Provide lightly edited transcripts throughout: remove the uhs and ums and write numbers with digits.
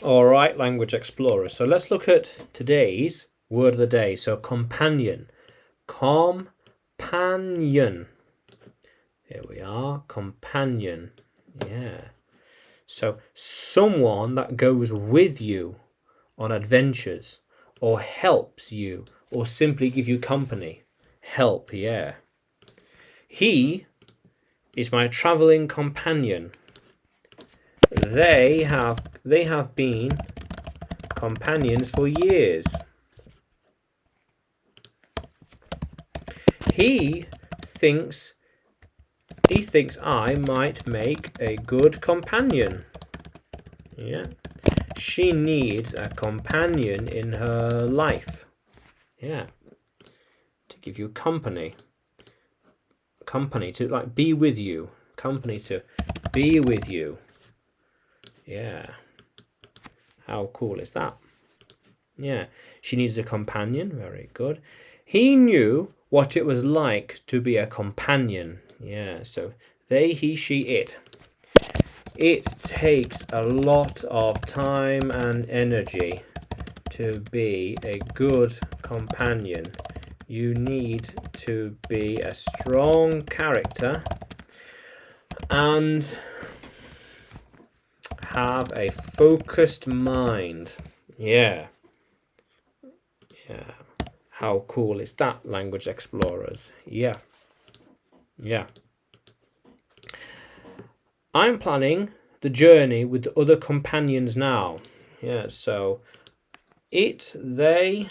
All right, language explorers. So let's look at today's word of the day. So companion. Companion. Here we are. Companion. Yeah. So someone that goes with you on adventures or helps you or simply give you company. Help, yeah. He is my traveling companion. They have been companions for years. He thinks I might make a good companion. Yeah. She needs a companion in her life. Yeah. To give you company. Company to like be with you. Company to be with you. Yeah. How cool is that? Yeah. She needs a companion. Very good. He knew what it was like to be a companion. Yeah. So they, he, she, it. It takes a lot of time and energy to be a good companion. You need to be a strong character and have a focused mind. Yeah. Yeah. How cool is that, language explorers? Yeah. Yeah. I'm planning the journey with the other companions now. Yeah, so it, they,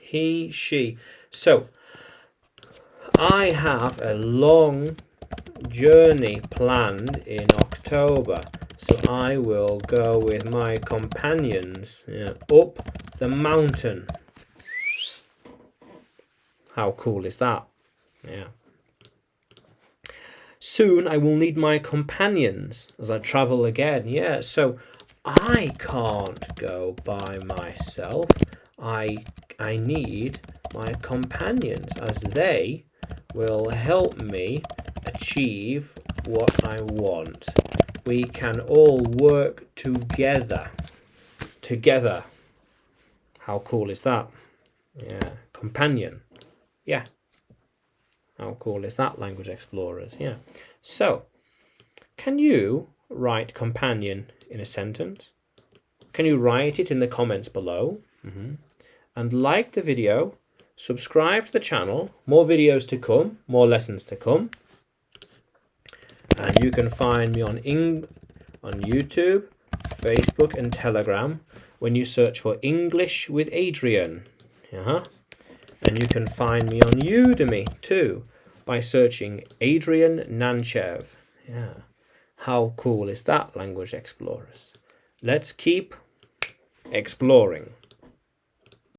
he, she. So I have a long journey planned in October. So I will go with my companions up the mountain. How cool is that? Yeah. Soon I will need my companions as I travel again. Yeah, so I can't go by myself. I need my companions as they will help me achieve what I want. We can all work together. Together. How cool is that? Yeah, companion. Yeah. How cool is that, language explorers? Yeah. So, can you write companion in a sentence? Can you write it in the comments below? And like the video, subscribe to the channel. More videos to come, more lessons to come. And you can find me on YouTube, Facebook and Telegram when you search for English with Adrian. And you can find me on Udemy too by searching Adrian Nanchev. Yeah. How cool is that, language explorers? Let's keep exploring.